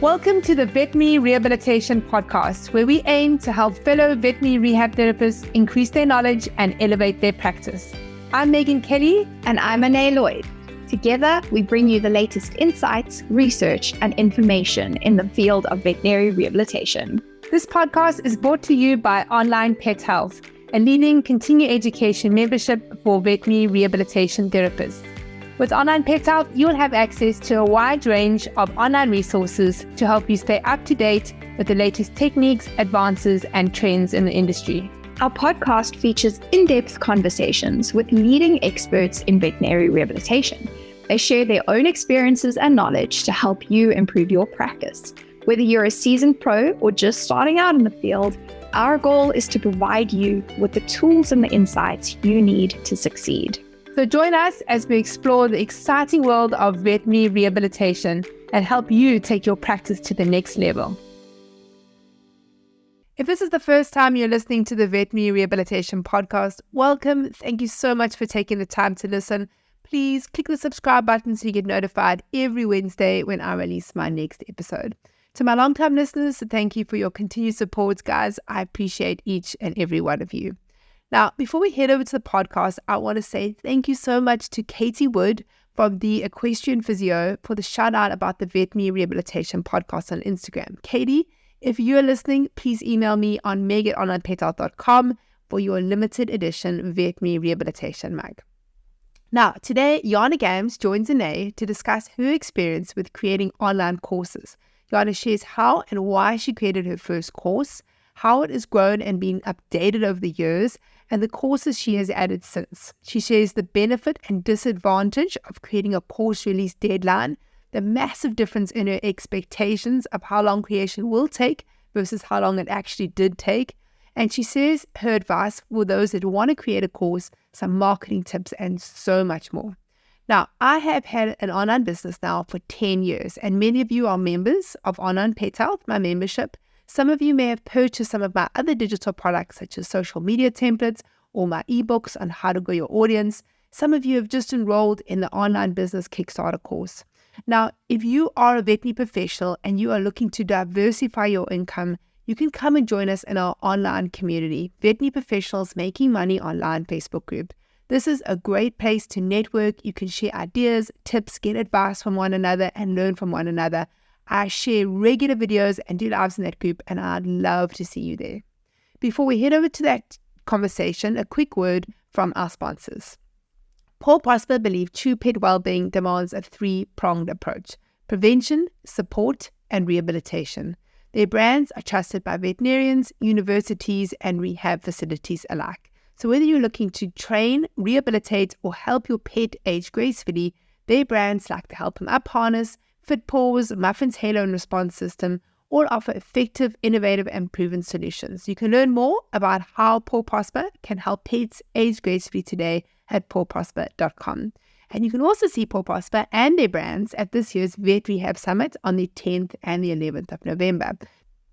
Welcome to the Veterinary Rehabilitation Podcast, where we aim to help fellow veterinary rehab therapists increase their knowledge and elevate their practice. I'm Megan Kelly. And I'm Anae Lloyd. Together, we bring you the latest insights, research, and information in the field of veterinary rehabilitation. This podcast is brought to you by Onlinepethealth, a leading continuing education membership for veterinary rehabilitation therapists. With Onlinepethealth, you will have access to a wide range of online resources to help you stay up to date with the latest techniques, advances, and trends in the industry. Our podcast features in-depth conversations with leading experts in veterinary rehabilitation. They share their own experiences and knowledge to help you improve your practice. Whether you're a seasoned pro or just starting out in the field, our goal is to provide you with the tools and the insights you need to succeed. So join us as we explore the exciting world of veterinary rehabilitation and help you take your practice to the next level. If this is the first time you're listening to the Veterinary Rehabilitation Podcast, welcome. Thank you so much for taking the time to listen. Please click the subscribe button so you get notified every Wednesday when I release my next episode. To my long-time listeners, thank you for your continued support, guys. I appreciate each and every one of you. Now, before we head over to the podcast, I want to say thank you so much to Katie Wood from the Equestrian Physio for the shout out about the Veterinary Rehabilitation Podcast on Instagram. Katie, if you're listening, please email me on meg@onlinepethealth.com for your limited edition veterinary rehabilitation mug. Now, today, Jana Gams joins Anae to discuss her experience with creating online courses. Jana shares how and why she created her first course, how it has grown and been updated over the years, and the courses she has added since. She shares the benefit and disadvantage of creating a course release deadline, the massive difference in her expectations of how long creation will take versus how long it actually did take. And she shares her advice for those that want to create a course, some marketing tips, and so much more. Now, I have had an online business now for 10 years, and many of you are members of Onlinepethealth, my membership. Some of you may have purchased some of my other digital products, such as social media templates or my ebooks on how to grow your audience. Some of you have just enrolled in the online business Kickstarter course. Now, if you are a veterinary professional and you are looking to diversify your income, you can come and join us in our online community, Veterinary Professionals Making Money Online Facebook group. This is a great place to network. You can share ideas, tips, get advice from one another, and learn from one another. I share regular videos and do lives in that group, and I'd love to see you there. Before we head over to that conversation, a quick word from our sponsors. Paul Prosper believe true pet well-being demands a three-pronged approach: prevention, support, and rehabilitation. Their brands are trusted by veterinarians, universities, and rehab facilities alike. So whether you're looking to train, rehabilitate, or help your pet age gracefully, their brands like the Help 'em Up harness, Fit Paws, Muffin's Halo and Response System all offer effective, innovative, and proven solutions. You can learn more about how Paw Prosper can help pets age gracefully today at pawprosper.com. And you can also see Paw Prosper and their brands at this year's Vet Rehab Summit on the 10th and the 11th of November.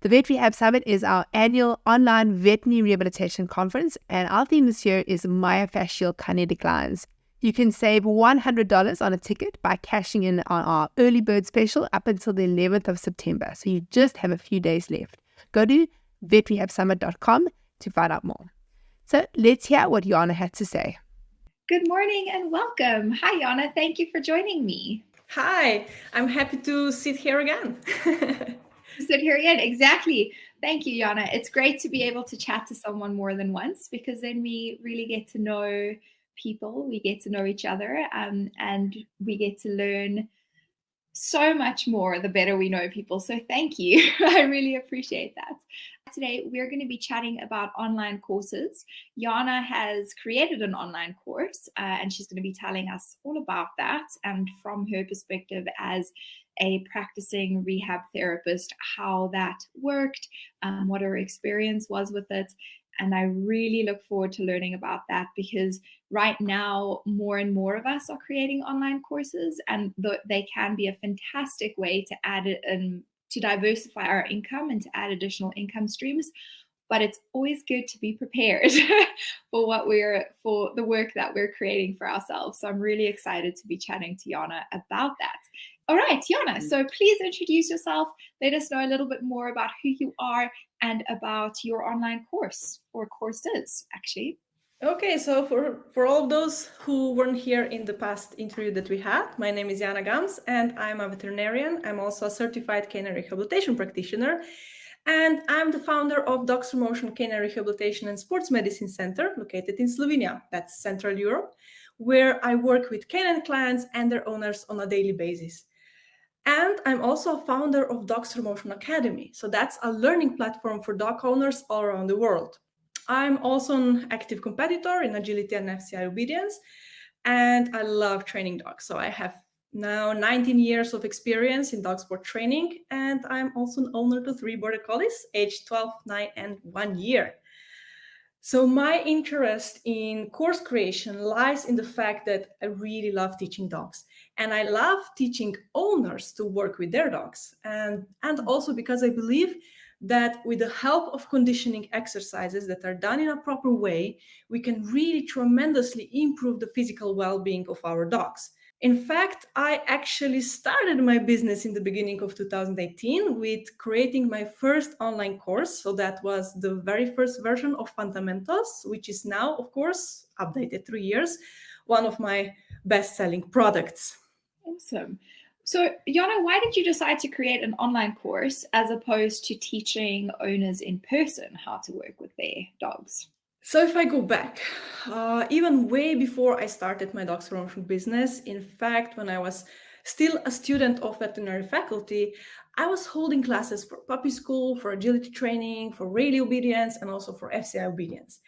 The Vet Rehab Summit is our annual online veterinary rehabilitation conference, and our theme this year is myofascial kinetic lines. You can save $100 on a ticket by cashing in on our early bird special up until the 11th of September. So you just have a few days left. Go to vetrehabsummit.com to find out more. So let's hear what Jana had to say. Good morning and welcome. Hi, Jana. Thank you for joining me. Hi, I'm happy to sit here again. Sit here again. Exactly. Thank you, Jana. It's great to be able to chat to someone more than once, because then we really get to know people, we get to know each other, and we get to learn so much more the better we know people. So thank you. I really appreciate that. Today, we're going to be chatting about online courses. Jana has created an online course, and she's going to be telling us all about that, and from her perspective as a practicing rehab therapist, how that worked, what her experience was with it. And I really look forward to learning about that, because right now, more and more of us are creating online courses, and they can be a fantastic way to add it and to diversify our income and to add additional income streams. But it's always good to be prepared for the work that we're creating for ourselves. So I'm really excited to be chatting to Jana about that. All right, Jana, so please introduce yourself. Let us know a little bit more about who you are and about your online course, or courses, actually. Okay, so for all of those who weren't here in the past interview that we had, my name is Jana Gams and I'm a veterinarian. I'm also a certified canine rehabilitation practitioner. And I'm the founder of Dogs for Motion Canine Rehabilitation and Sports Medicine Center, located in Slovenia, that's Central Europe, where I work with canine clients and their owners on a daily basis. And I'm also a founder of Dogs for Motion Academy. So that's a learning platform for dog owners all around the world. I'm also an active competitor in agility and FCI obedience, and I love training dogs. So I have now 19 years of experience in dog sport training, and I'm also an owner to 3 border collies, aged 12, 9, and 1 year. So my interest in course creation lies in the fact that I really love teaching dogs. And I love teaching owners to work with their dogs. And also because I believe that with the help of conditioning exercises that are done in a proper way, we can really tremendously improve the physical well-being of our dogs. In fact, I actually started my business in the beginning of 2018 with creating my first online course. So that was the very first version of Fundamentals, which is now, of course, updated 3 years, one of my best-selling products. Awesome. So, Jana, why did you decide to create an online course as opposed to teaching owners in person how to work with their dogs? So if I go back, even way before I started my Dogs for Motion business, in fact, when I was still a student of veterinary faculty, I was holding classes for puppy school, for agility training, for Rayleigh obedience, and also for FCI obedience.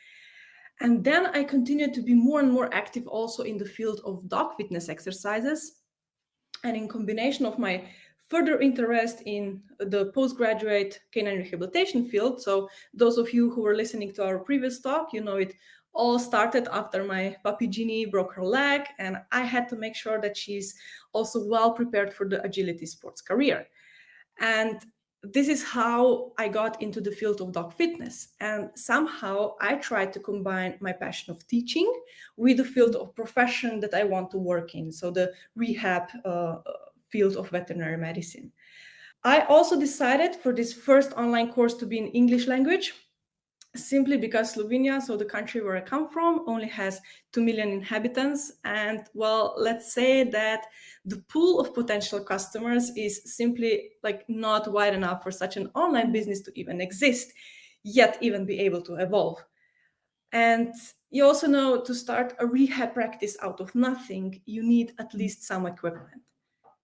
And then I continued to be more and more active also in the field of dog fitness exercises. And in combination of my further interest in the postgraduate canine rehabilitation field. So those of you who were listening to our previous talk, you know it all started after my puppy Ginny broke her leg, and I had to make sure that she's also well prepared for the agility sports career. And this is how I got into the field of dog fitness. And somehow I tried to combine my passion of teaching with the field of profession that I want to work in. So the rehab field of veterinary medicine. I also decided for this first online course to be in English language, simply because Slovenia, so the country where I come from, only has 2 million inhabitants. And well, let's say that the pool of potential customers is simply like not wide enough for such an online business to even exist, yet even be able to evolve. And you also know, to start a rehab practice out of nothing, you need at least some equipment.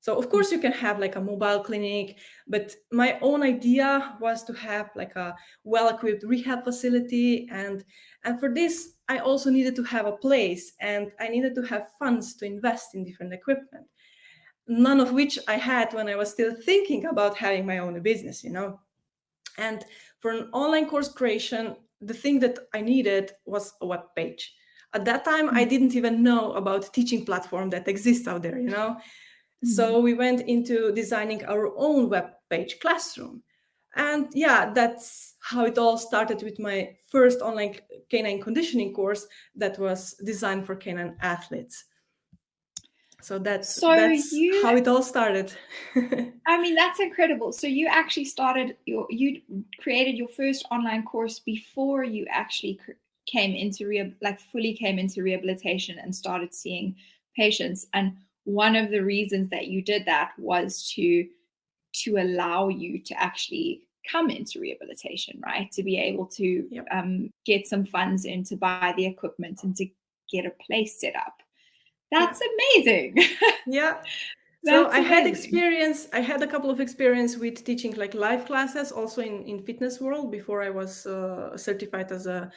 So of course you can have like a mobile clinic, but my own idea was to have like a well-equipped rehab facility. And for this, I also needed to have a place, and I needed to have funds to invest in different equipment, none of which I had when I was still thinking about having my own business, you know. And for an online course creation, the thing that I needed was a web page. At that time, I didn't even know about teaching platform that exists out there, you know. So we went into designing our own web page, Classroom. And yeah, that's how it all started with my first online canine conditioning course that was designed for canine athletes. So that's how it all started. I mean, that's incredible. So you actually you created your first online course before you actually fully came into rehabilitation and started seeing patients. And one of the reasons that you did that was to allow you to actually come into rehabilitation, right? To be able to get some funds in to buy the equipment and to get a place set up. That's amazing. Yeah. So I had a couple of experience with teaching like live classes also in fitness world before I was certified as a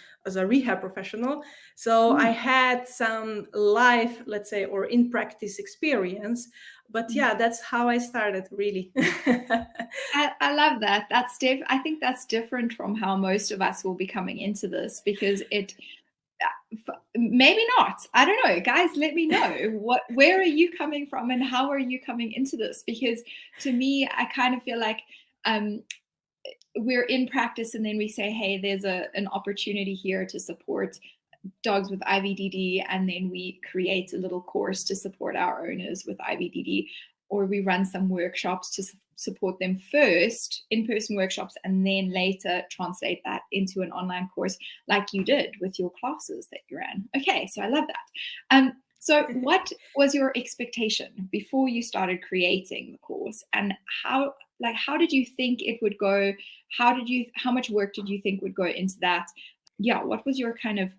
rehab professional. So I had some live, let's say, or in practice experience. But yeah, that's how I started, really. I love that. I think that's different from how most of us will be coming into this, because maybe not. I don't know. Guys, let me know where are you coming from and how are you coming into this? Because to me, I kind of feel like we're in practice and then we say, hey, there's an opportunity here to support dogs with IVDD, and then we create a little course to support our owners with IVDD. or we run some workshops to support them first, in-person workshops, and then later translate that into an online course like you did with your classes that you ran. Okay, so I love that. So what was your expectation before you started creating the course, and how did you think it would go? How much work did you think would go into that? Yeah, what was your kind of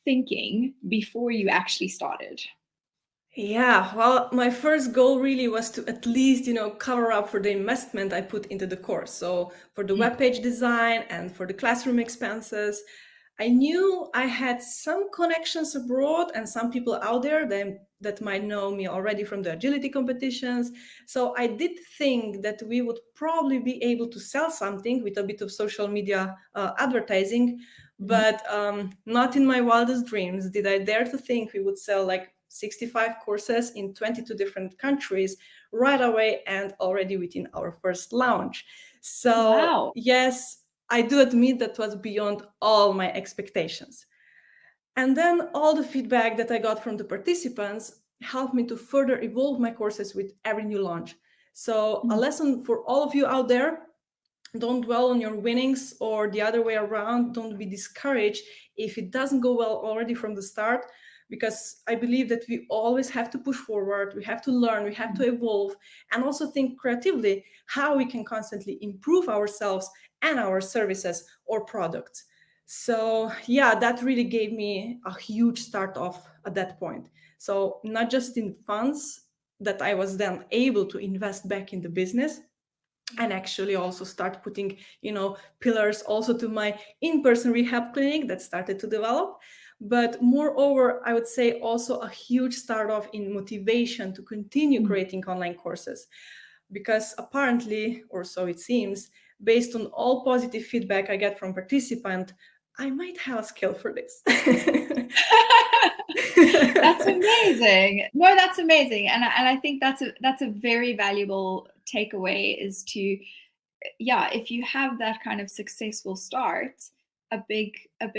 thinking before you actually started? Yeah, well, my first goal really was to at least, cover up for the investment I put into the course. So for the webpage design and for the classroom expenses, I knew I had some connections abroad and some people out there that might know me already from the agility competitions. So I did think that we would probably be able to sell something with a bit of social media advertising, but not in my wildest dreams did I dare to think we would sell like 65 courses in 22 different countries right away and already within our first launch. So Wow. yes, I do admit that was beyond all my expectations. And then all the feedback that I got from the participants helped me to further evolve my courses with every new launch. So a lesson for all of you out there: don't dwell on your winnings, or the other way around, don't be discouraged if it doesn't go well already from the start, because I believe that we always have to push forward, we have to learn, we have to evolve, and also think creatively how we can constantly improve ourselves and our services or products. So yeah, that really gave me a huge start off at that point. So not just in funds that I was then able to invest back in the business, and actually also start putting pillars also to my in-person rehab clinic that started to develop, but moreover, I would say also a huge start off in motivation to continue creating online courses, because apparently, or so it seems, based on all positive feedback I get from participants, I might have a skill for this. That's amazing. No, that's amazing. And I think that's a very valuable takeaway, is to, yeah, if you have that kind of successful start, a big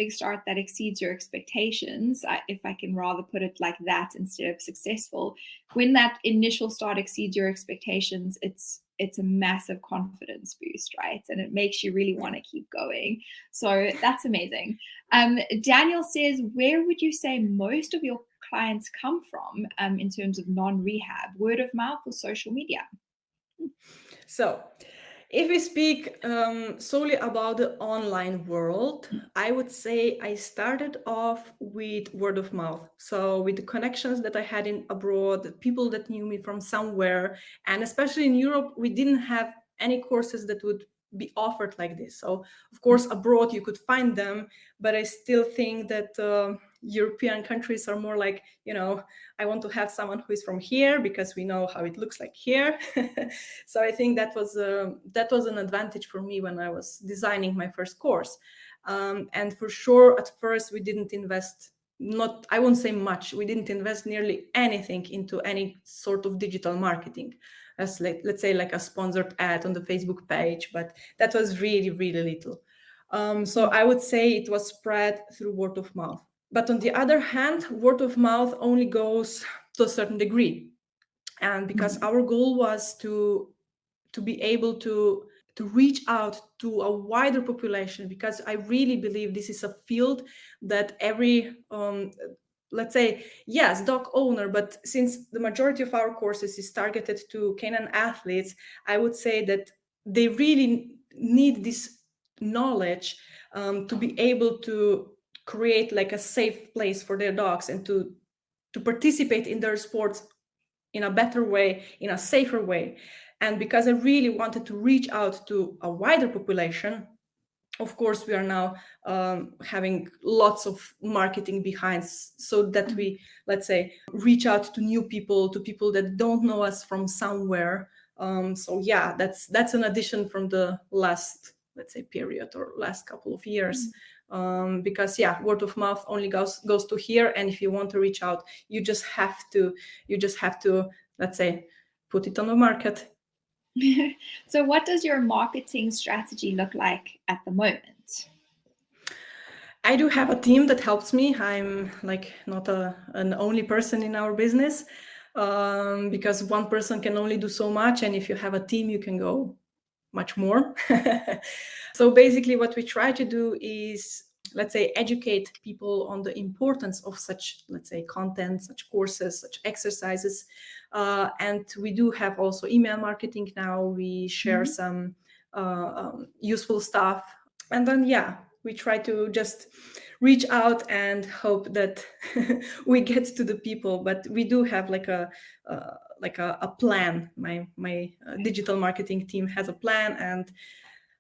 start that exceeds your expectations, if I can rather put it like that instead of successful, when that initial start exceeds your expectations, it's a massive confidence boost, right? And it makes you really want to keep going. So that's amazing. Daniel says, where would you say most of your clients come from in terms of non-rehab, word of mouth or social media? So if we speak solely about the online world, I would say I started off with word of mouth. So with the connections that I had in abroad, the people that knew me from somewhere, and especially in Europe, we didn't have any courses that would be offered like this. So of course, abroad you could find them, but I still think that European countries are more like, I want to have someone who is from here because we know how it looks like here. So I think that was an advantage for me when I was designing my first course. And for sure, at first we didn't invest, I won't say much, we didn't invest nearly anything into any sort of digital marketing, as let's say like a sponsored ad on the Facebook page, but that was really, really little. So I would say it was spread through word of mouth. But on the other hand, word of mouth only goes to a certain degree. And because our goal was to be able to reach out to a wider population, because I really believe this is a field that every let's say, yes, dog owner, but since the majority of our courses is targeted to canine athletes, I would say that they really need this knowledge to be able to create like a safe place for their dogs and to participate in their sports in a better way, in a safer way. And because I really wanted to reach out to a wider population, of course, we are now having lots of marketing behind, so that we, let's say, reach out to new people, to people that don't know us from somewhere. So yeah, that's an addition from the last, let's say, period or last couple of years. Because yeah, word of mouth only goes to here, and if you want to reach out, you just have to, let's say, put it on the market. So what does your marketing strategy look like at the moment? I do have a team that helps me. I'm like not an only person in our business. because one person can only do so much, and if you have a team, you can go much more. So basically what we try to do is, let's say, educate people on the importance of such, let's say, content, such courses, such exercises. And we do have also email marketing now. We share some useful stuff. And then, yeah, we try to just reach out and hope that we get to the people. But we do have like a plan. My digital marketing team has a plan, and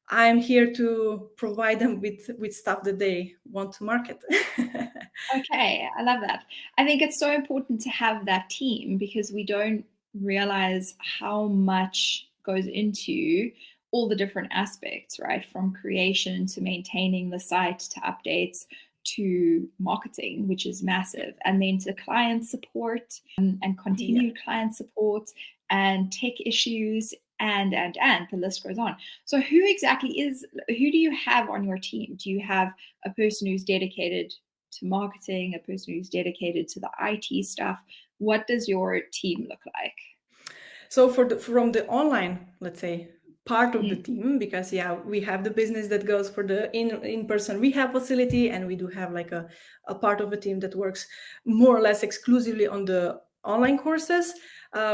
I'm here to provide them with stuff that they want to market. Okay, I love that. I think it's so important to have that team because we don't realize how much goes into all the different aspects, right? From creation to maintaining the site to updates to marketing, which is massive, and then to client support and continued client support and tech issues and the list goes on. So who do you have on your team? Do you have a person who's dedicated to marketing, a person who's dedicated to the IT stuff? What does your team look like? So from the online, let's say, part of the team, because we have the business that goes for the in-person rehab facility, and we do have like a part of the team that works more or less exclusively on the online courses.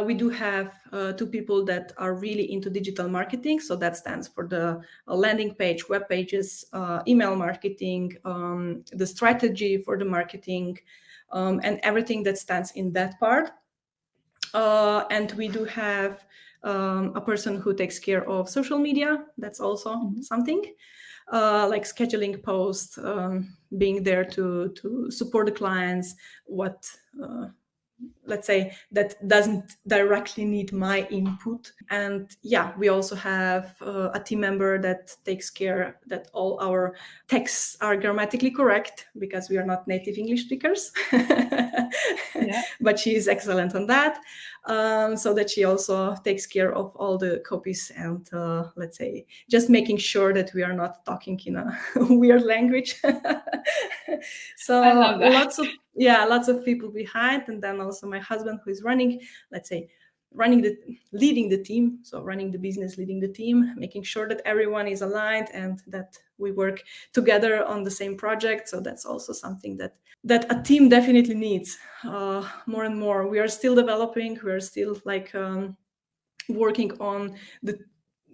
We do have 2 people that are really into digital marketing. So that stands for the landing page, web pages, email marketing, the strategy for the marketing, and everything that stands in that part. And we do have a person who takes care of social media. That's also something. Like scheduling posts, being there to support the clients, let's say, that doesn't directly need my input. And we also have a team member that takes care that all our texts are grammatically correct, because we are not native English speakers. But she is excellent on that. So that she also takes care of all the copies and let's say, just making sure that we are not talking in a weird language. So lots of people behind, and then also my husband, who is leading the team, so running the business, leading the team, making sure that everyone is aligned and that we work together on the same project. So that's also something that a team definitely needs more and more. We are still developing. We are still working on the,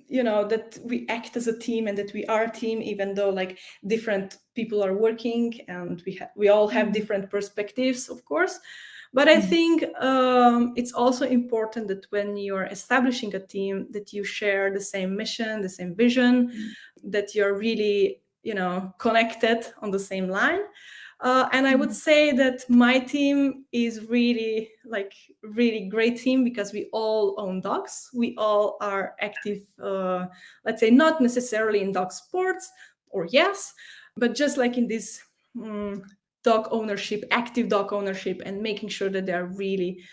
that we act as a team and that we are a team, even though like different people are working and we all have different perspectives, of course. But I think it's also important that when you're establishing a team, that you share the same mission, the same vision, that you're really, connected on the same line. And I would say that my team is really great team, because we all own dogs. We all are active, let's say, not necessarily in dog sports, or yes, but just like in this dog ownership, active dog ownership, and making sure that they are really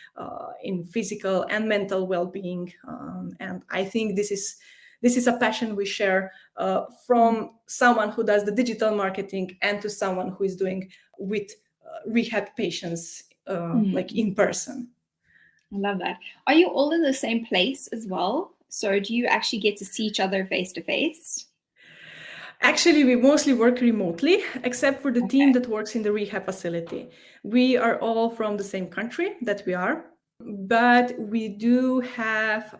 in physical and mental well-being. And I think this is a passion we share from someone who does the digital marketing and to someone who is doing with rehab patients like in person. I love that. Are you all in the same place as well? So do you actually get to see each other face to face? Actually, we mostly work remotely, except for the team that works in the rehab facility. We are all from the same country that we are, but we do have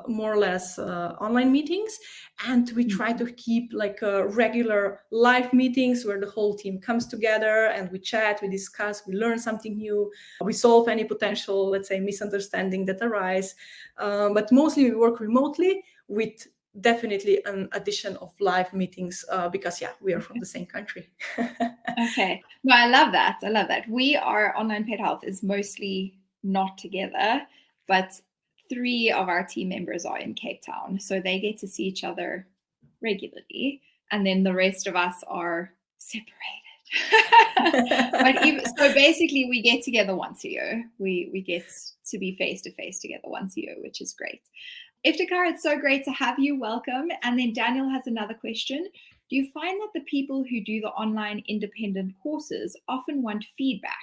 more or less online meetings, and we try to keep like regular live meetings where the whole team comes together and we chat, we discuss, we learn something new, we solve any potential, let's say, misunderstanding that arise. But mostly we work remotely, with definitely an addition of live meetings because we are from the same country. Okay. No, I love that. We are Online Pet Health is mostly not together, but 3 of our team members are in Cape Town, so they get to see each other regularly, and then the rest of us are separated. So basically we get together once a year. We get to be face to face together once a year, which is great. Iftikhar, it's so great to have you. Welcome. And then Daniel has another question. Do you find that the people who do the online independent courses often want feedback?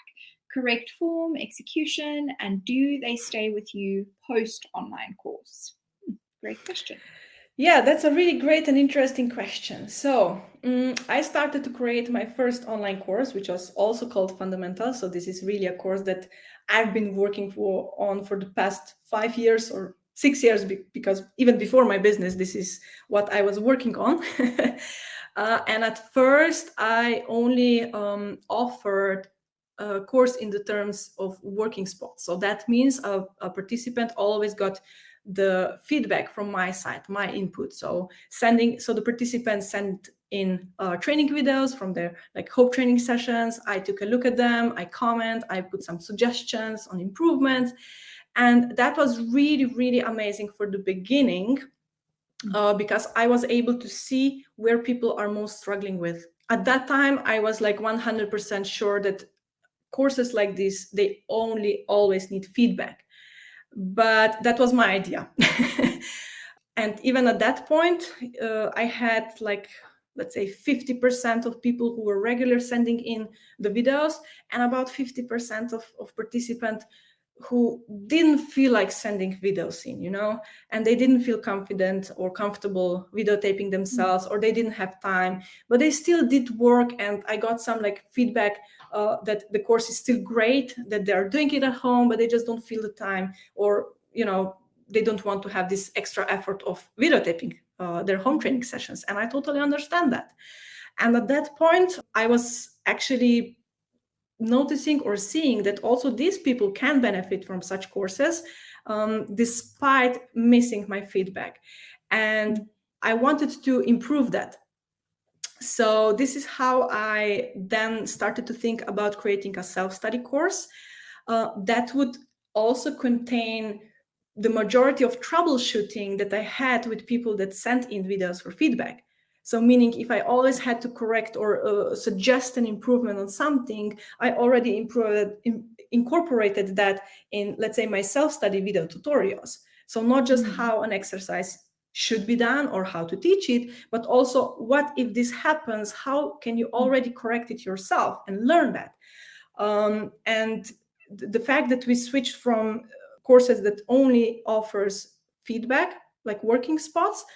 correct form, execution, and do they stay with you post online course? Great question. Yeah, that's a really great and interesting question. So I started to create my first online course, which was also called Fundamentals. So this is really a course that I've been working for the past 5 years or 6 years, because even before my business, this is what I was working on. And at first, I only offered a course in the terms of working spots. So that means a participant always got the feedback from my side, my input. So the participants sent in training videos from their hope training sessions. I took a look at them, I comment, I put some suggestions on improvements. And that was really, really amazing for the beginning, because I was able to see where people are most struggling with. At that time, I was 100% sure that courses like this, they only always need feedback. But that was my idea. And even at that point, I had let's say 50% of people who were regular sending in the videos, and about 50% of participants who didn't feel like sending videos in, and they didn't feel confident or comfortable videotaping themselves, or they didn't have time, but they still did work. And I got some feedback that the course is still great, that they are doing it at home, but they just don't feel the time, or they don't want to have this extra effort of videotaping their home training sessions. And I totally understand that. And at that point, I was actually noticing or seeing that also these people can benefit from such courses, despite missing my feedback. And I wanted to improve that. So this is how I then started to think about creating a self-study course that would also contain the majority of troubleshooting that I had with people that sent in videos for feedback. So meaning if I always had to correct or suggest an improvement on something, I already incorporated that in, let's say, my self-study video tutorials. So not just how an exercise should be done or how to teach it, but also what if this happens, how can you already correct it yourself and learn that? And the fact that we switched from courses that only offers feedback, like working spots,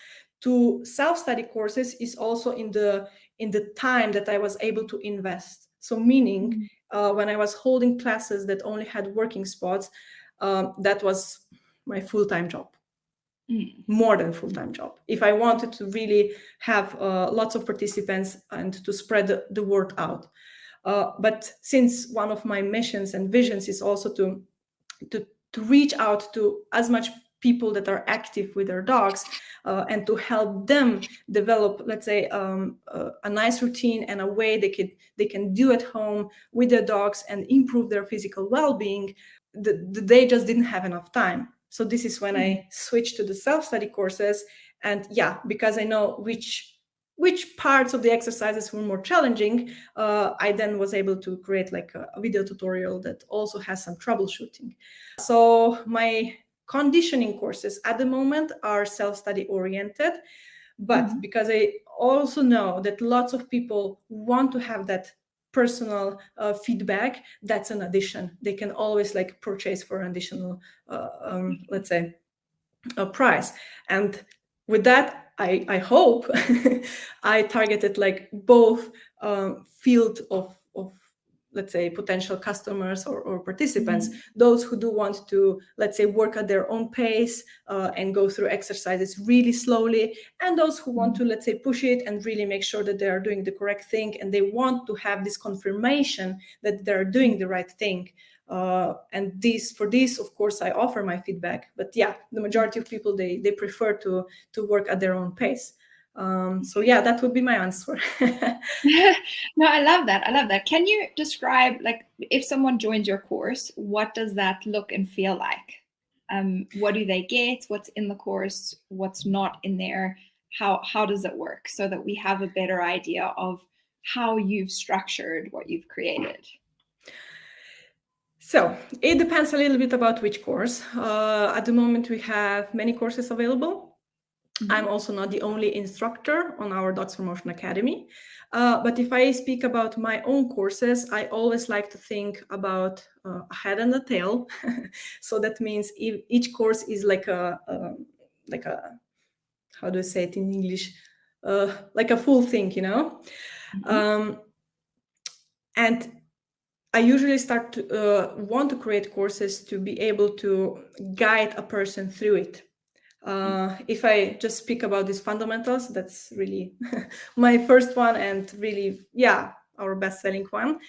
to self-study courses is also in the time that I was able to invest. So meaning when I was holding classes that only had working spots, that was my full-time job. More than full-time job, if I wanted to really have lots of participants and to spread the word out. But since one of my missions and visions is also to reach out to as much people that are active with their dogs, and to help them develop, let's say, a nice routine and a way they can do at home with their dogs and improve their physical well-being, they just didn't have enough time. So this is when I switched to the self-study courses. And because I know which parts of the exercises were more challenging, I then was able to create a video tutorial that also has some troubleshooting. So my conditioning courses at the moment are self-study oriented, but because I also know that lots of people want to have that personal feedback, that's an addition. They can always purchase for an additional, let's say, a price. And with that, I hope I targeted both field of let's say potential customers or participants, those who do want to, let's say, work at their own pace and go through exercises really slowly, and those who want to, let's say, push it and really make sure that they are doing the correct thing, and they want to have this confirmation that they're doing the right thing. And for this, of course, I offer my feedback. But the majority of people, they prefer to work at their own pace. So that would be my answer. No, I love that. Can you describe, if someone joins your course, what does that look and feel like? What do they get? What's in the course? What's not in there? How does it work, so that we have a better idea of how you've structured what you've created? So it depends a little bit about which course. At the moment, we have many courses available. I'm also not the only instructor on our Docs for Motion Academy. But if I speak about my own courses, I always like to think about a head and a tail. So that means each course is like a how do I say it in English? Like a full thing, you know? And I usually start to want to create courses to be able to guide a person through it. If I just speak about these fundamentals, that's really my first one and really, our best-selling one.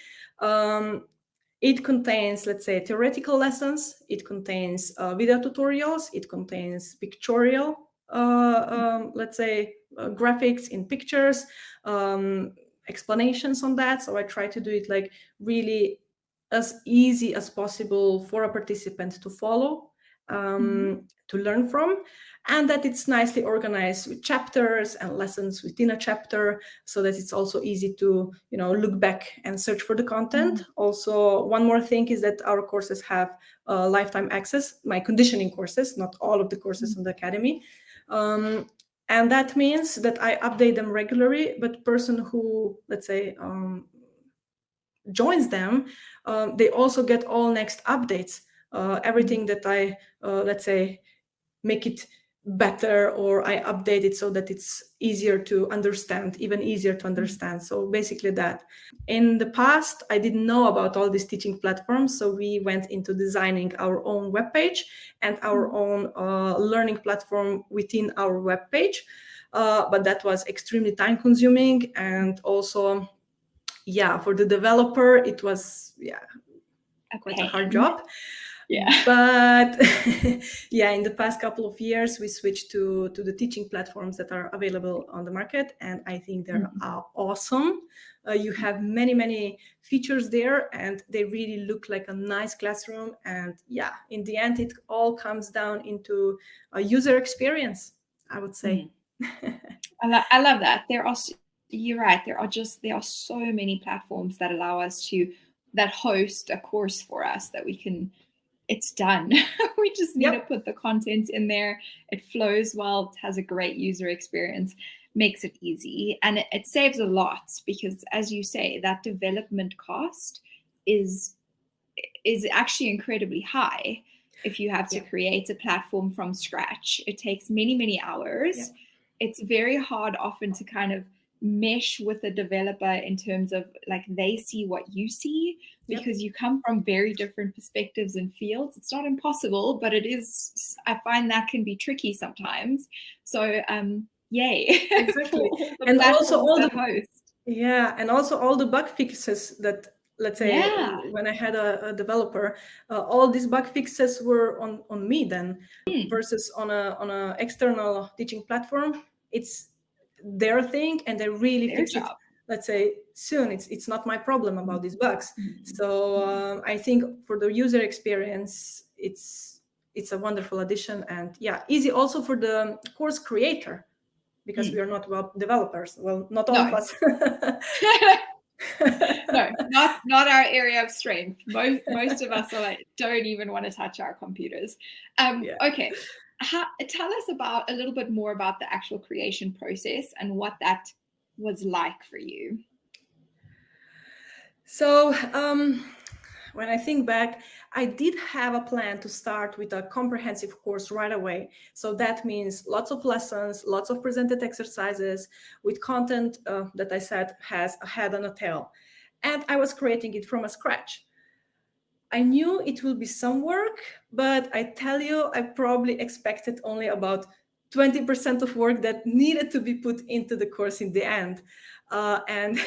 It contains, let's say, theoretical lessons. It contains video tutorials. It contains pictorial, let's say, graphics in pictures, explanations on that. So I try to do it like really as easy as possible for a participant to follow, to learn from, and that it's nicely organized with chapters and lessons within a chapter, so that it's also easy to, look back and search for the content. Also, one more thing is that our courses have lifetime access, my conditioning courses, not all of the courses on the academy. And that means that I update them regularly, but person who, let's say, joins them, they also get all next updates, everything that I, let's say, make it better, or I update it so that it's easier to understand, even easier to understand. So basically that. In the past, I didn't know about all these teaching platforms, so we went into designing our own webpage and our own learning platform within our webpage. But that was extremely time consuming, and also, for the developer, it was quite a hard job. But in the past couple of years, we switched to the teaching platforms that are available on the market, and I think they're awesome. You have many features there, and they really look like a nice classroom. And in the end, it all comes down into a user experience, I would say. I love that. You're right. There are so many platforms that allow us that host a course for us that it's done. We just need to put the content in there. It flows well. It has a great user experience, makes it easy, and it saves a lot, because, as you say, that development cost is actually incredibly high. If you have to create a platform from scratch, it takes many hours. It's very hard often to kind of mesh with a developer in terms of like they see what you see, because you come from very different perspectives and fields. It's not impossible, but I find that can be tricky sometimes. So yay. Exactly. And also all the bug fixes that, let's say, when I had a developer, all these bug fixes were on me then, versus on a external teaching platform. It's their thing, and they really fix it, let's say, soon. It's not my problem about these bugs. So I think for the user experience, it's a wonderful addition, and easy also for the course creator, because we are not developers. Well, not all of us. No, not our area of strength. Most of us are like, don't even want to touch our computers. Okay. Tell us a little bit more about the actual creation process and what that was like for you. So when I think back, I did have a plan to start with a comprehensive course right away. So that means lots of lessons, lots of presented exercises with content that I said has a head and a tail. And I was creating it from scratch. I knew it will be some work, but I tell you, I probably expected only about 20% of work that needed to be put into the course in the end. And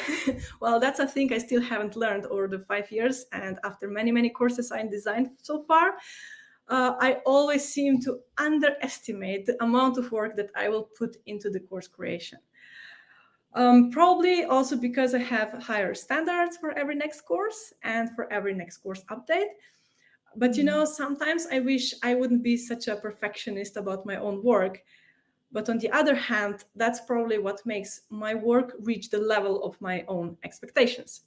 well, that's a thing I still haven't learned over the 5 years. And after many courses I designed so far, I always seem to underestimate the amount of work that I will put into the course creation. Probably also because I have higher standards for every next course and for every next course update. But sometimes I wish I wouldn't be such a perfectionist about my own work. But on the other hand, that's probably what makes my work reach the level of my own expectations.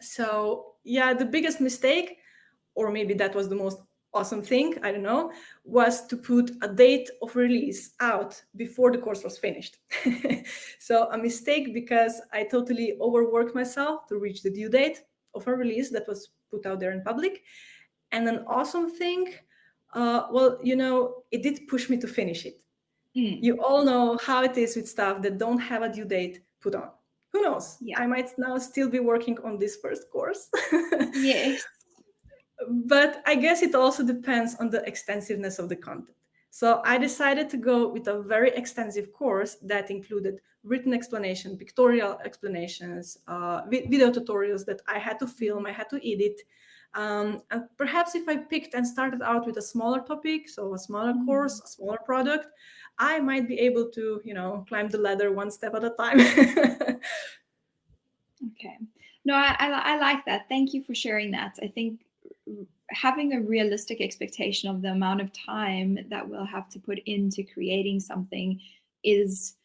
So the biggest mistake, or maybe that was the most awesome thing, I don't know, was to put a date of release out before the course was finished. So a mistake, because I totally overworked myself to reach the due date of a release that was put out there in public. And an awesome thing, well, it did push me to finish it. You all know how it is with stuff that don't have a due date put on. Who knows? Yeah. I might now still be working on this first course. Yes. But I guess it also depends on the extensiveness of the content. So I decided to go with a very extensive course that included written explanation, pictorial explanations, video tutorials that I had to film, I had to edit. And perhaps if I picked and started out with a smaller topic, so a smaller course, a smaller product, I might be able to, climb the ladder one step at a time. Okay. No, I like that. Thank you for sharing that. I think having a realistic expectation of the amount of time that we'll have to put into creating something is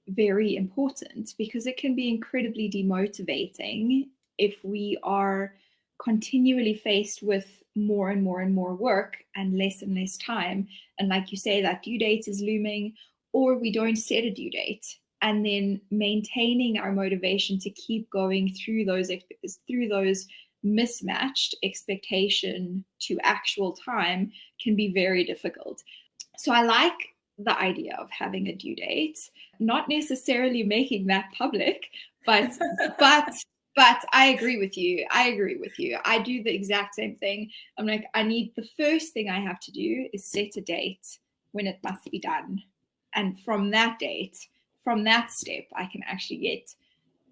very important, because it can be incredibly demotivating if we are continually faced with more and more and more work and less time. And like you say, that due date is looming, or we don't set a due date. And then maintaining our motivation to keep going through those mismatched expectation to actual time can be very difficult. So I like the idea of having a due date, not necessarily making that public, but I agree with you. I do the exact same thing. I'm like, the first thing I have to do is set a date when it must be done. And from that date, from that step, I can actually get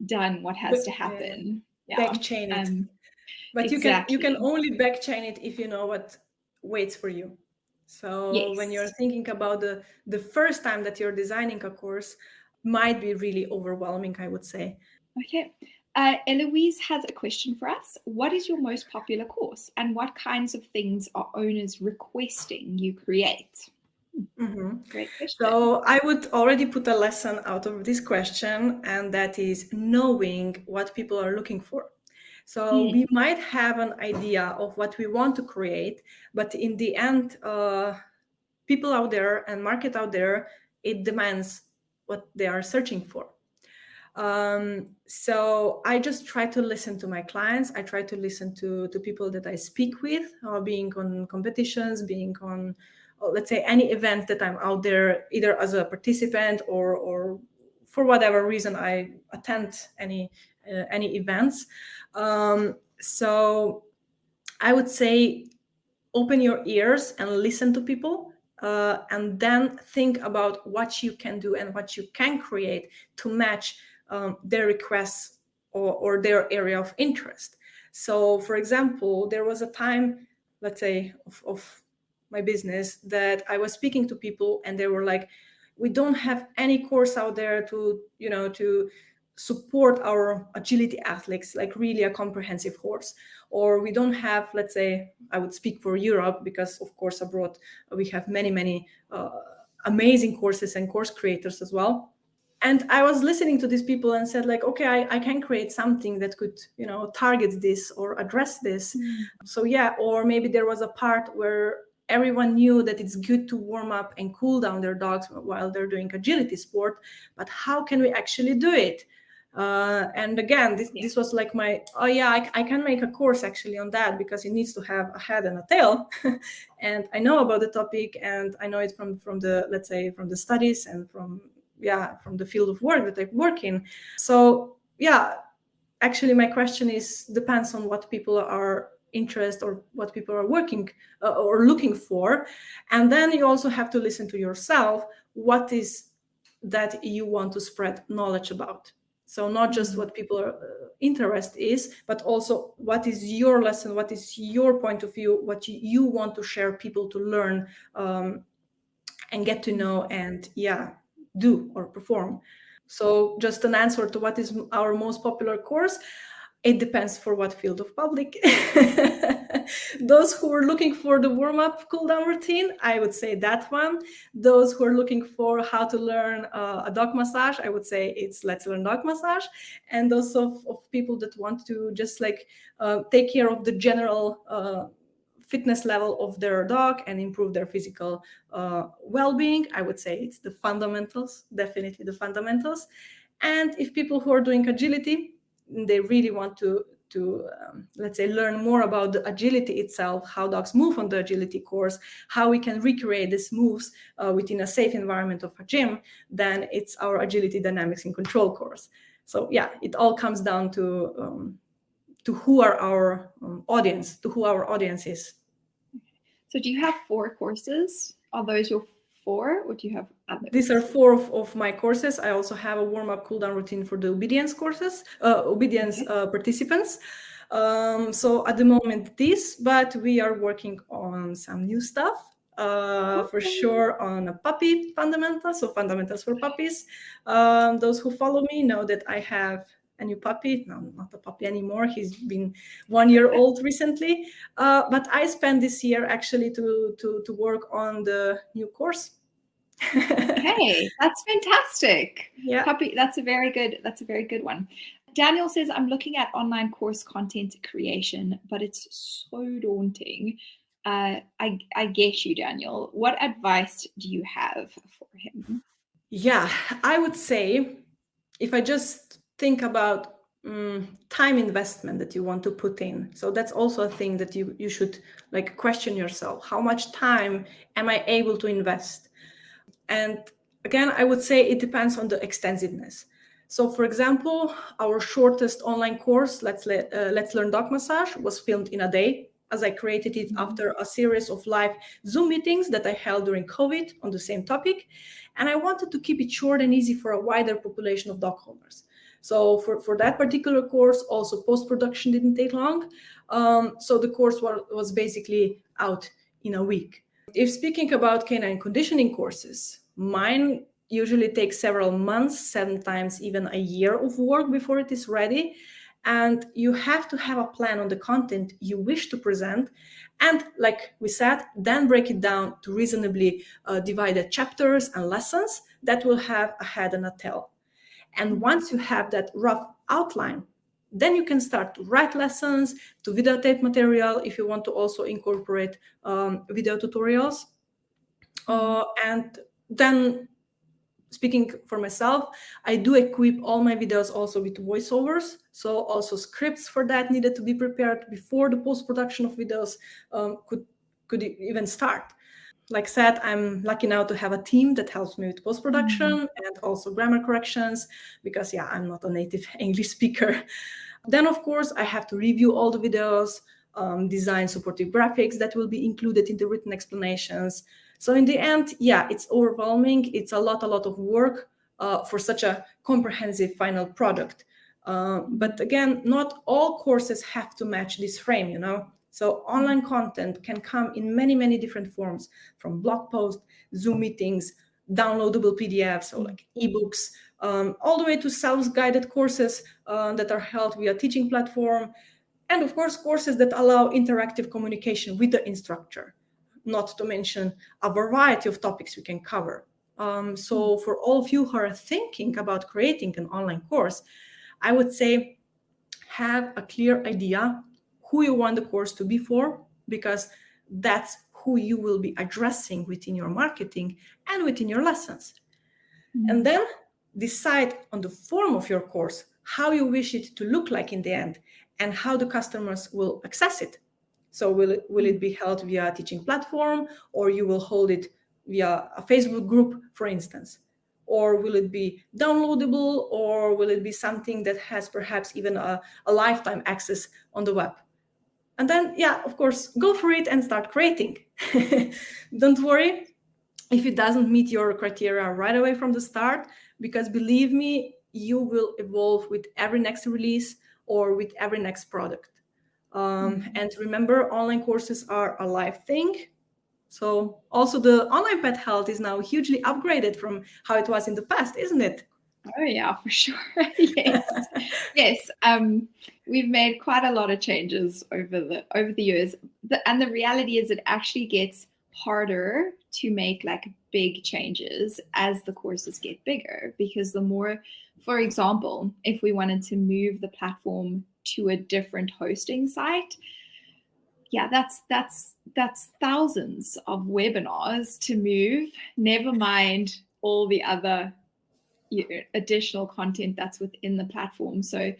done what has to happen. Backchain it. But exactly. you can only backchain it if you know what waits for you. So when you're thinking about the first time that you're designing a course, might be really overwhelming, I would say. Okay. Eloise has a question for us. What is your most popular course, and what kinds of things are owners requesting you create? Great question. So I would already put a lesson out of this question, and that is knowing what people are looking for. So we might have an idea of what we want to create, but in the end, people out there and market out there, it demands what they are searching for. So I just try to listen to my clients. I try to listen to people that I speak with, being on competitions, being on, let's say, any event that I'm out there, either as a participant or for whatever reason I attend any events. So I would say open your ears and listen to people, and then think about what you can do and what you can create to match their requests or their area of interest. So, for example, there was a time, let's say, of my business that I was speaking to people and they were like, we don't have any course out there to support our agility athletes, like really a comprehensive course. Or we don't have, let's say, I would speak for Europe, because of course abroad we have many amazing courses and course creators as well. And I was listening to these people and said, like, okay, I can create something that could, target this or address this. So yeah, or maybe there was a part where everyone knew that it's good to warm up and cool down their dogs while they're doing agility sport, but how can we actually do it? And again, this was like I can make a course actually on that, because it needs to have a head and a tail. And I know about the topic, and I know it from the, let's say, from the studies and from the field of work that I work in. So yeah, actually my question is, depends on what people are interested or what people are working or looking for. And then you also have to listen to yourself, what is that you want to spread knowledge about. So not just what people are interest is, but also what is your lesson, what is your point of view, what you want to share people to learn and get to know and do or perform. So just an answer to what is our most popular course, it depends for what field of public. Those who are looking for the warm-up cool-down routine, I would say that one. Those who are looking for how to learn a dog massage, I would say it's Let's Learn Dog Massage. And those of people that want to just like take care of the general fitness level of their dog and improve their physical well-being. I would say it's the fundamentals, definitely the fundamentals. And if people who are doing agility, they really want to let's say learn more about the agility itself, how dogs move on the agility course, how we can recreate these moves within a safe environment of a gym, then it's our agility dynamics and control course. So yeah, it all comes down to who are our audience, to who our audience is. So do you have 4 courses? Are those your 4, or do you have others? These are 4 of my courses. I also have a warm-up cool-down routine for the obedience courses, participants. So at the moment but we are working on some new stuff. For sure on a puppy fundamentals, so fundamentals for puppies. Those who follow me know that I have a new puppy. No, not a puppy anymore. He's been 1 year old recently. But I spent this year actually to work on the new course. Okay, that's fantastic. Yeah. Puppy, that's a very good one. Daniel says, I'm looking at online course content creation, but it's so daunting. I get you, Daniel. What advice do you have for him? Yeah, I would say if I just think about time investment that you want to put in, so that's also a thing that you should like question yourself. How much time am I able to invest? And again, I would say it depends on the extensiveness. So for example, our shortest online course, Let's Learn Dog Massage, was filmed in a day, as I created it after a series of live Zoom meetings that I held during COVID on the same topic. And I wanted to keep it short and easy for a wider population of dog owners. So for that particular course, also post-production didn't take long. So the course was basically out in a week. If speaking about canine conditioning courses, mine usually takes several months, sometimes even a year of work before it is ready. And you have to have a plan on the content you wish to present. And like we said, then break it down to reasonably divided chapters and lessons that will have a head and a tail. And once you have that rough outline, then you can start to write lessons, to videotape material if you want to also incorporate video tutorials. And then, speaking for myself, I do equip all my videos also with voiceovers. So also scripts for that needed to be prepared before the post-production of videos could even start. Like said, I'm lucky now to have a team that helps me with post-production and also grammar corrections, because yeah, I'm not a native English speaker. Then of course, I have to review all the videos, design supportive graphics that will be included in the written explanations. So in the end, yeah, it's overwhelming. It's a lot of work for such a comprehensive final product. But again, not all courses have to match this frame, you know. So online content can come in many different forms, from blog posts, Zoom meetings, downloadable PDFs, so like ebooks, all the way to self-guided courses that are held via teaching platform, and of course, courses that allow interactive communication with the instructor, not to mention a variety of topics we can cover. So for all of you who are thinking about creating an online course, I would say have a clear idea who you want the course to be for, because that's who you will be addressing within your marketing and within your lessons. And then decide on the form of your course, how you wish it to look like in the end, and how the customers will access it. So will it be held via a teaching platform, or you will hold it via a Facebook group, for instance? Or will it be downloadable, or will it be something that has perhaps even a lifetime access on the web? And then, yeah, of course, go for it and start creating. Don't worry if it doesn't meet your criteria right away from the start, because believe me, you will evolve with every next release or with every next product. And remember, online courses are a live thing. So also the online pet health is now hugely upgraded from how it was in the past, isn't it? Oh yeah, for sure. Yes. Yes. We've made quite a lot of changes over the years. And the reality is it actually gets harder to make like big changes as the courses get bigger, because the more, for example, if we wanted to move the platform to a different hosting site, yeah, that's thousands of webinars to move, never mind all the other additional content that's within the platform. So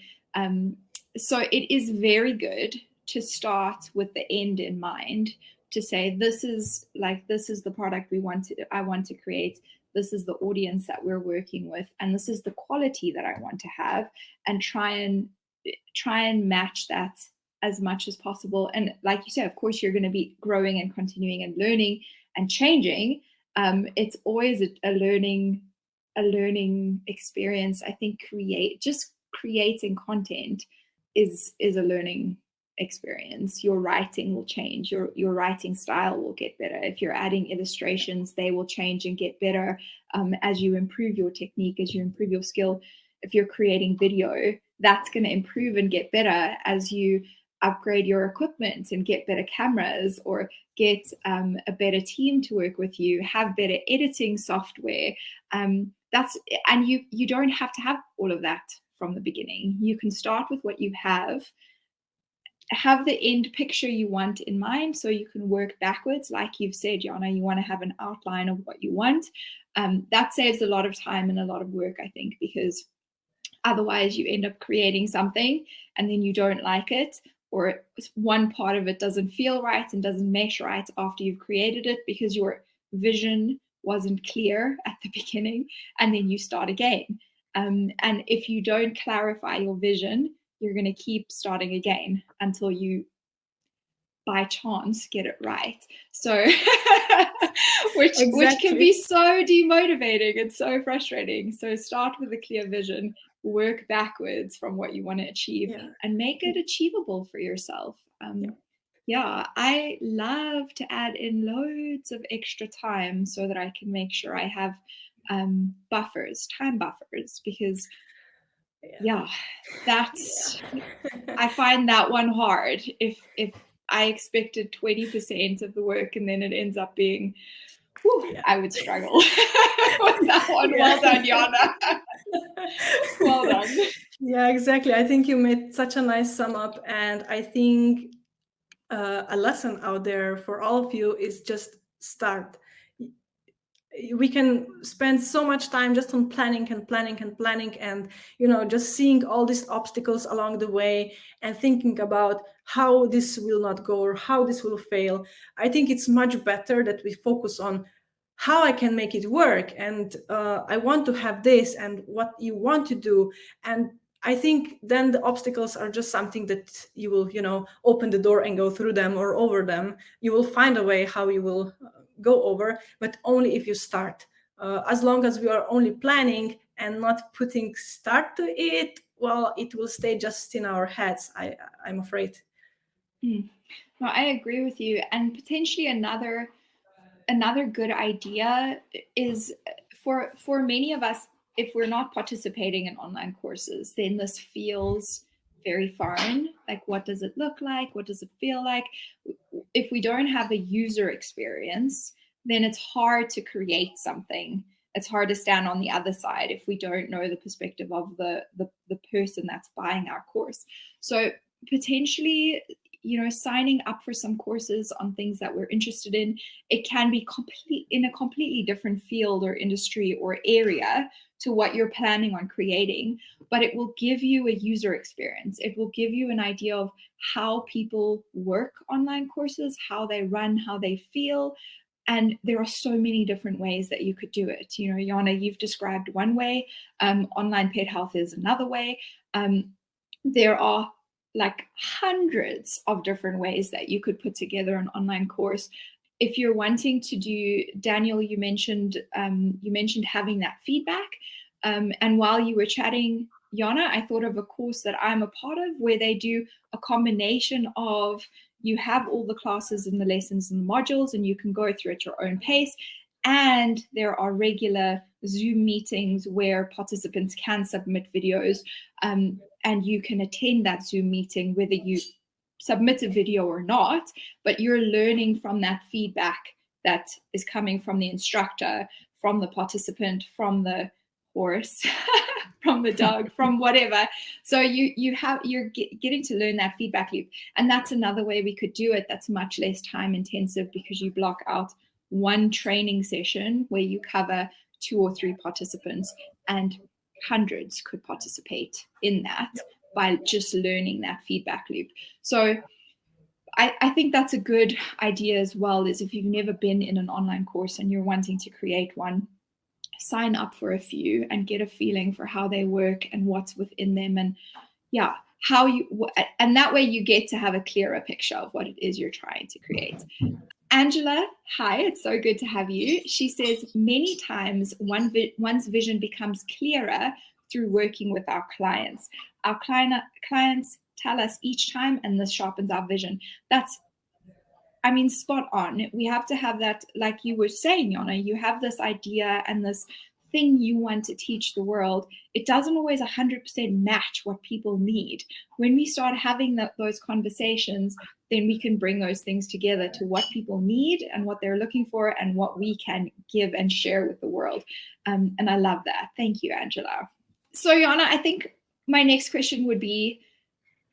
so it is very good to start with the end in mind, to say this is the product I want to create, this is the audience that we're working with, and this is the quality that I want to have, and try and match that as much as possible. And like you said, of course, you're going to be growing and continuing and learning and changing. It's always a learning experience. I think creating content is a learning experience. Your writing will change. Your writing style will get better. If you're adding illustrations, they will change and get better as you improve your technique, as you improve your skill. If you're creating video, that's going to improve and get better as you upgrade your equipment and get better cameras, or get a better team to work with you, have better editing software. And you don't have to have all of that from the beginning. You can start with what you have the end picture you want in mind, so you can work backwards. Like you've said, Jana, you want to have an outline of what you want. That saves a lot of time and a lot of work, I think, because otherwise you end up creating something and then you don't like it, or one part of it doesn't feel right and doesn't mesh right after you've created it because your vision wasn't clear at the beginning, and then you start again. And if you don't clarify your vision, you're going to keep starting again until you, by chance, get it right. So, which can be so demotivating and so frustrating. So start with a clear vision, work backwards from what you want to achieve, and make it achievable for yourself. I love to add in loads of extra time so that I can make sure I have time buffers, because I find that one hard. If I expected 20% of the work and then it ends up being, I would struggle with that one. Well done, Jana. Well done. Yeah, exactly. I think you made such a nice sum up, and I think a lesson out there for all of you is just start. We can spend so much time just on planning and just seeing all these obstacles along the way and thinking about how this will not go or how this will fail. I think it's much better that we focus on how I can make it work, and I want to have this, and what you want to do. And I think then the obstacles are just something that you will open the door and go through them or over them. You will find a way how you will go over, but only if you start. As long as we are only planning and not putting start to it, well, it will stay just in our heads, I'm afraid. No, I agree with you. And potentially another good idea is for many of us, if we're not participating in online courses, then this feels very foreign. Like, what does it look like? What does it feel like? If we don't have a user experience, then it's hard to create something. It's hard to stand on the other side if we don't know the perspective of the person that's buying our course. So potentially, signing up for some courses on things that we're interested in, it can be in a completely different field or industry or area to what you're planning on creating, but it will give you a user experience. It will give you an idea of how people work online courses, how they run, how they feel. And there are so many different ways that you could do it. Jana, you've described one way. Online Pet Health is another way. There are like hundreds of different ways that you could put together an online course. If you're wanting to do, Daniel, you mentioned having that feedback. And while you were chatting, Jana, I thought of a course that I'm a part of where they do a combination of, you have all the classes and the lessons and the modules, and you can go through at your own pace. And there are regular Zoom meetings where participants can submit videos, and you can attend that Zoom meeting whether you submit a video or not, but you're learning from that feedback that is coming from the instructor, from the participant, from the horse. from the dog, from whatever. So you're getting to learn that feedback loop. And that's another way we could do it. That's much less time intensive, because you block out one training session where you cover 2 or 3 participants, and hundreds could participate in that by just learning that feedback loop. So I think that's a good idea as well, is if you've never been in an online course and you're wanting to create one, sign up for a few and get a feeling for how they work and what's within them, and and that way you get to have a clearer picture of what it is you're trying to create. Angela, hi, it's so good to have you. She says, many times one's vision becomes clearer through working with our clients. Our clients tell us each time, and this sharpens our vision. That's, spot on. We have to have that, like you were saying, Jana, you have this idea and this thing you want to teach the world. It doesn't always 100% match what people need. When we start having those conversations, then we can bring those things together to what people need and what they're looking for and what we can give and share with the world. And I love that. Thank you, Angela. So, Jana, I think my next question would be,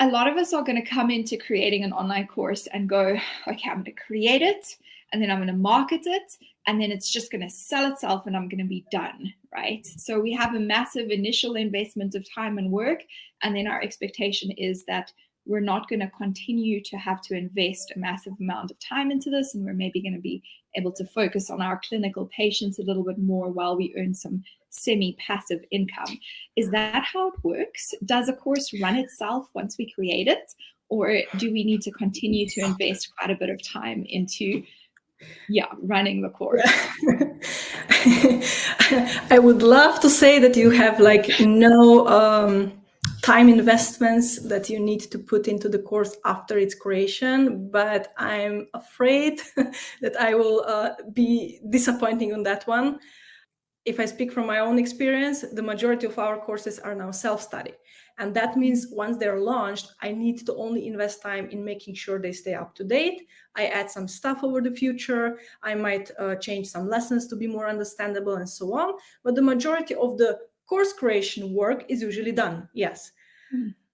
a lot of us are going to come into creating an online course and go, okay, I'm going to create it, and then I'm going to market it, and then it's just going to sell itself and I'm going to be done, right? So we have a massive initial investment of time and work, and then our expectation is that we're not going to continue to have to invest a massive amount of time into this, and we're maybe going to be able to focus on our clinical patients a little bit more while we earn some semi-passive income. Is that how it works? Does a course run itself once we create it, or do we need to continue to invest quite a bit of time into running the course? I would love to say that you have no time investments that you need to put into the course after its creation, but I'm afraid that I will be disappointing on that one. If I speak from my own experience, the majority of our courses are now self-study. And that means once they're launched, I need to only invest time in making sure they stay up to date. I add some stuff over the future. I might change some lessons to be more understandable and so on. But the majority of the course creation work is usually done, yes.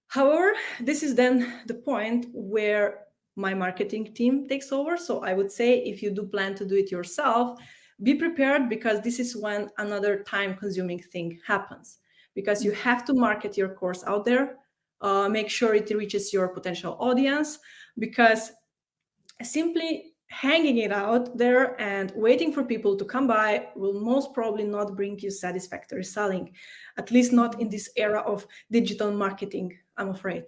However, this is then the point where my marketing team takes over. So I would say, if you do plan to do it yourself, be prepared, because this is when another time-consuming thing happens. Because you have to market your course out there, make sure it reaches your potential audience, because simply hanging it out there and waiting for people to come by will most probably not bring you satisfactory selling, at least not in this era of digital marketing, I'm afraid.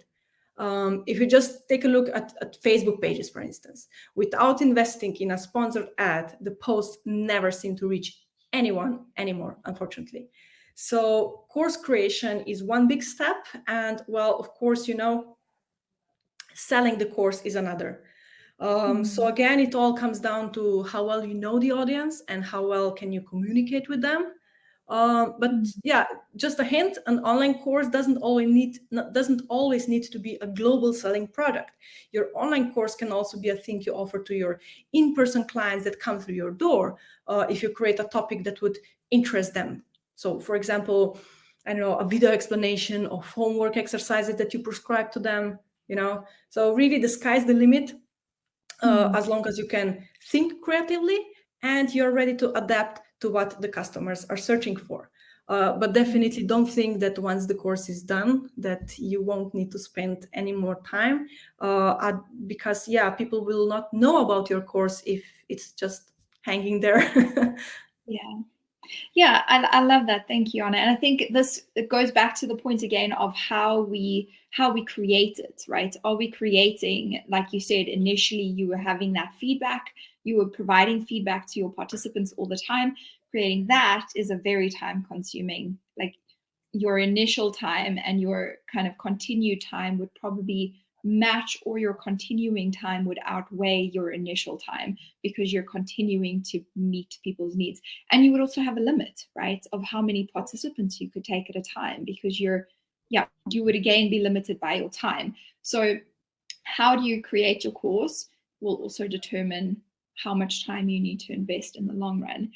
If you just take a look at Facebook pages, for instance, without investing in a sponsored ad, the posts never seem to reach anyone anymore, unfortunately. So course creation is one big step. And well, of course, selling the course is another. So again, it all comes down to how well you know the audience and how well can you communicate with them. But yeah, just a hint: an online course doesn't always need to be a global selling product. Your online course can also be a thing you offer to your in-person clients that come through your door, if you create a topic that would interest them. So, for example, I don't know, a video explanation of homework exercises that you prescribe to them. So really, the sky's the limit, as long as you can think creatively and you're ready to adapt to what the customers are searching for. But definitely don't think that once the course is done, that you won't need to spend any more time, because people will not know about your course if it's just hanging there. Yeah, I love that. Thank you, Anna. And I think it goes back to the point again of how we create it, right? Are we creating, like you said, initially you were having that feedback, you were providing feedback to your participants all the time. Creating that is a very time consuming, like your initial time and your kind of continued time would probably match, or your continuing time would outweigh your initial time, because you're continuing to meet people's needs. And you would also have a limit, right, of how many participants you could take at a time, because you would again be limited by your time. So how do you create your course will also determine how much time you need to invest in the long run.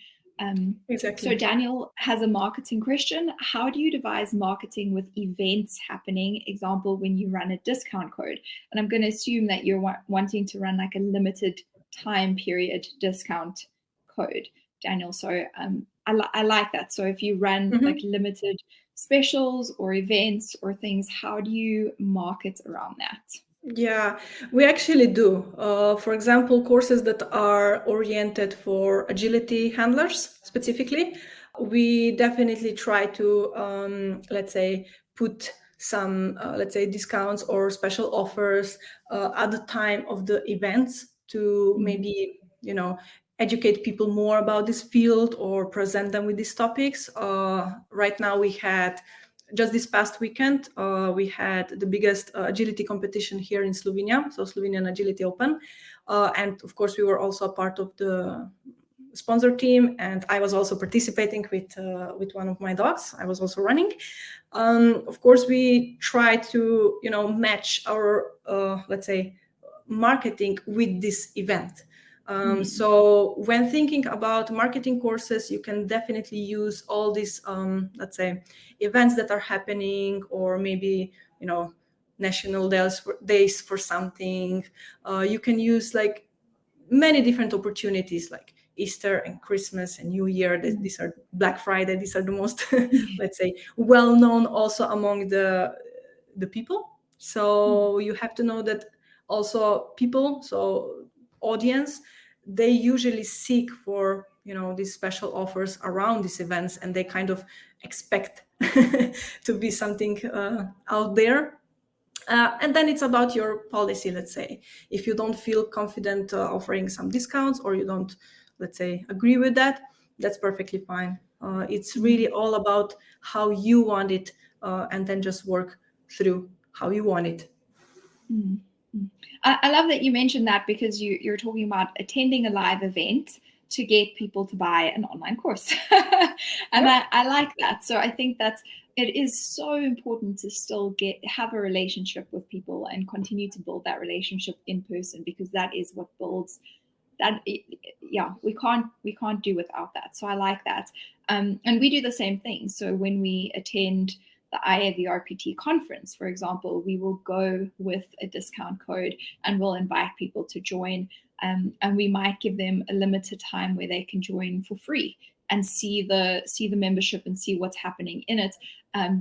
Exactly. So Daniel has a marketing question. How do you devise marketing with events happening? Example, when you run a discount code. And I'm going to assume that you're wanting to run like a limited time period discount code, Daniel. So I like that. So if you run like limited specials or events or things, how do you market around that? Yeah, we actually do. For example, courses that are oriented for agility handlers specifically, we definitely try to, let's say, put some, let's say, discounts or special offers at the time of the events to maybe, educate people more about this field or present them with these topics. Right now, we had just this past weekend, we had the biggest agility competition here in Slovenia, so Slovenian Agility Open. And of course, we were also a part of the sponsor team, and I was also participating with one of my dogs. I was also running. Of course, we try to match our let's say marketing with this event. So when thinking about marketing courses, you can definitely use all these, let's say, events that are happening, or maybe, national days for something. You can use like many different opportunities like Easter and Christmas and New Year. These are Black Friday. These are the most, let's say, well-known also among the people. So you have to know that also people, so audience, they usually seek for these special offers around these events, and they kind of expect to be something out there. And then it's about your policy. Let's say if you don't feel confident offering some discounts, or you don't, let's say, agree with that, that's perfectly fine. It's really all about how you want it, and then just work through how you want it. I love that you mentioned that, because you're talking about attending a live event to get people to buy an online course. And I like that. So I think that it is so important to still have a relationship with people and continue to build that relationship in person, because that is what builds that. Yeah, we can't do without that. So I like that. And we do the same thing. So when we attend the IAVRPT conference, for example, we will go with a discount code and we'll invite people to join. And we might give them a limited time where they can join for free and see the membership and see what's happening in it,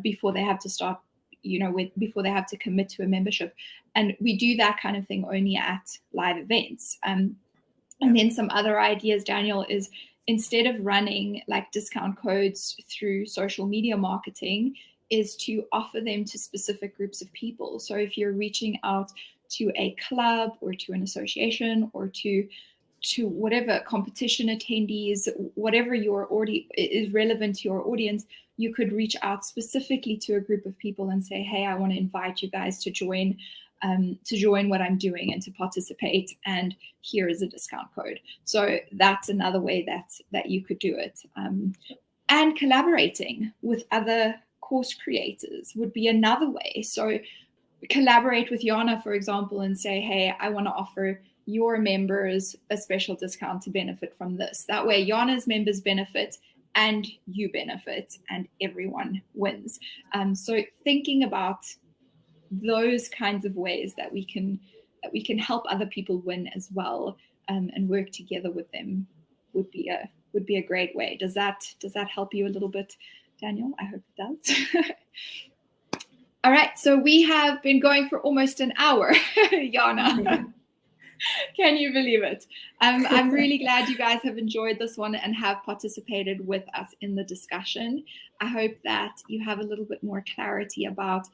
before they have to start, before they have to commit to a membership. And we do that kind of thing only at live events. And then some other ideas, Daniel, is instead of running like discount codes through social media marketing, is to offer them to specific groups of people. So if you're reaching out to a club or to an association or to whatever competition attendees, whatever your audience is relevant to your audience, you could reach out specifically to a group of people and say, hey, I want to invite you guys to join what I'm doing and to participate, and here is a discount code. So that's another way that you could do it. And collaborating with other course creators would be another way. So collaborate with Jana, for example, and say, hey, I want to offer your members a special discount to benefit from this. That way Jana's members benefit and you benefit and everyone wins. So thinking about those kinds of ways that we can help other people win as well, and work together with them would be a great way. Does that help you a little bit, Daniel? I hope it does. All right, so we have been going for almost an hour, Jana. Can you believe it? I'm really glad you guys have enjoyed this one and have participated with us in the discussion. I hope that you have a little bit more clarity about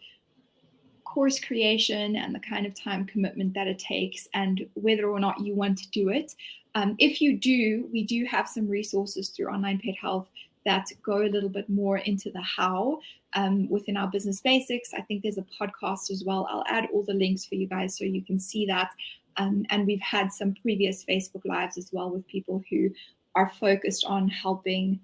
course creation and the kind of time commitment that it takes and whether or not you want to do it. If you do, we do have some resources through Onlinepethealth that go a little bit more into the how within our business basics. I think there's a podcast as well. I'll add all the links for you guys so you can see that. And we've had some previous Facebook Lives as well with people who are focused on helping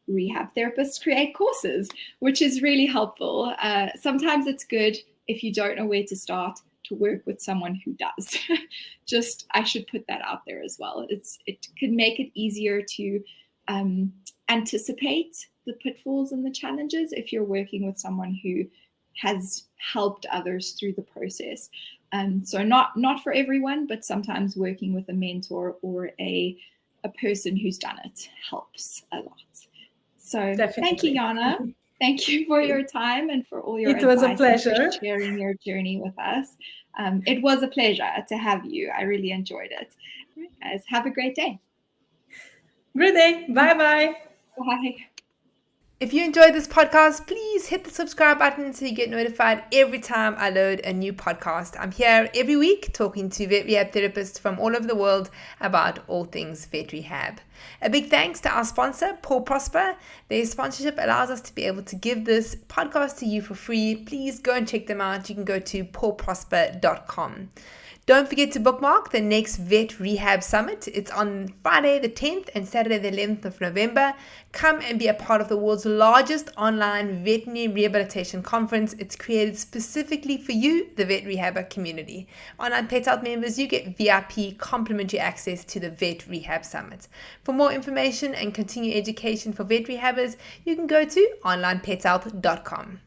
rehab therapists create courses, which is really helpful. Sometimes it's good, if you don't know where to start, to work with someone who does. I should put that out there as well. It could make it easier to anticipate the pitfalls and the challenges if you're working with someone who has helped others through the process. So not for everyone, but sometimes working with a mentor or a person who's done it helps a lot. So Thank you, Definitely. Jana. Thank you for your time and for all your It was a advice and pleasure. for sharing your journey with us. It was a pleasure to have you. I really enjoyed it. Guys, have a great day. Great day. Bye-bye. Bye. If you enjoyed this podcast, please hit the subscribe button so you get notified every time I load a new podcast. I'm here every week talking to vet rehab therapists from all over the world about all things vet rehab. A big thanks to our sponsor, Paul Prosper. Their sponsorship allows us to be able to give this podcast to you for free. Please go and check them out. You can go to paulprosper.com. Don't forget to bookmark the next Vet Rehab Summit. It's on Friday the 10th and Saturday the 11th of November. Come and be a part of the world's largest online veterinary rehabilitation conference. It's created specifically for you, the vet rehabber community. Online Pet Health members, you get VIP complimentary access to the Vet Rehab Summit. For more information and continued education for vet rehabbers, you can go to onlinepethealth.com.